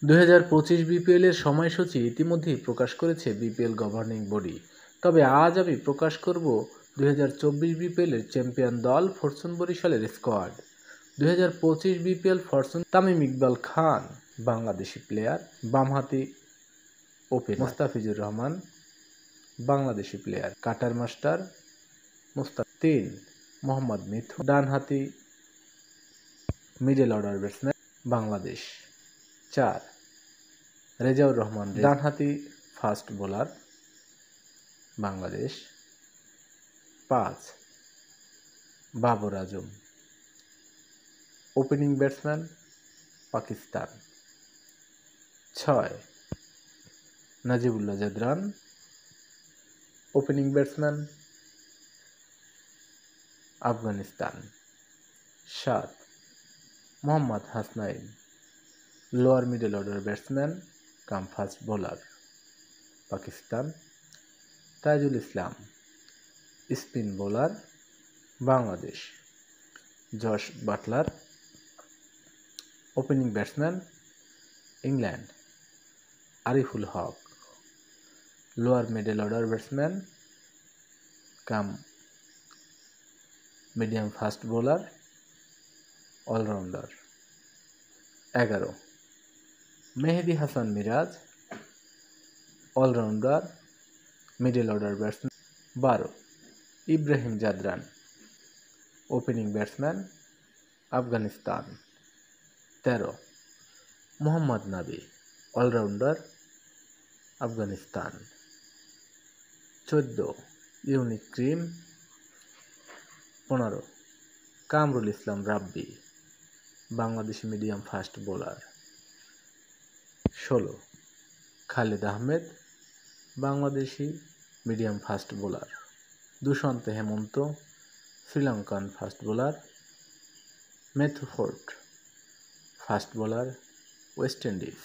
2025 বিপিএলের সময়সূচি ইতিমধ্যেই প্রকাশ করেছে বিপিএল গভর্নিং বডি। তবে আজ আমি প্রকাশ করব 2024 বিপিএলের চ্যাম্পিয়ন দল ফরচুন বরিশালের squad. 2025 BPL Fortune Tamim Iqbal Khan Bangladeshi player, বামহাতি opener Mustafizur Rahman Bangladeshi player, cutter master Mustafiz 3, Mohammad Mithun ডানহাতি middle order batsman Bangladesh 4, Rezaur Rahman ডানহাতি fast bowler Bangladesh 5, Babar Azam opening batsman Pakistan 6, Najibullah Zadran opening batsman Afghanistan 7, Mohammad Hasnain lower middle order batsman cum fast bowler Pakistan, Taijul Islam spin bowler Bangladesh, Josh Buttler opening batsman England, Ariful Haque lower middle order batsman cum medium fast bowler allrounder 11, Mehedi Hasan Miraz allrounder middle order batsman 12, Ibrahim Zadran opening batsman Afghanistan 13, Mohammad Nabi allrounder Afghanistan 14, unique cream 15, Kamrul Islam Rabbi Bangladeshi medium fast bowler 16, Khaled Ahmed Bangladeshi medium fast bowler, Dushmantha Hemantha Sri Lankan fast bowler, Matthew Forde fast bowler West Indies.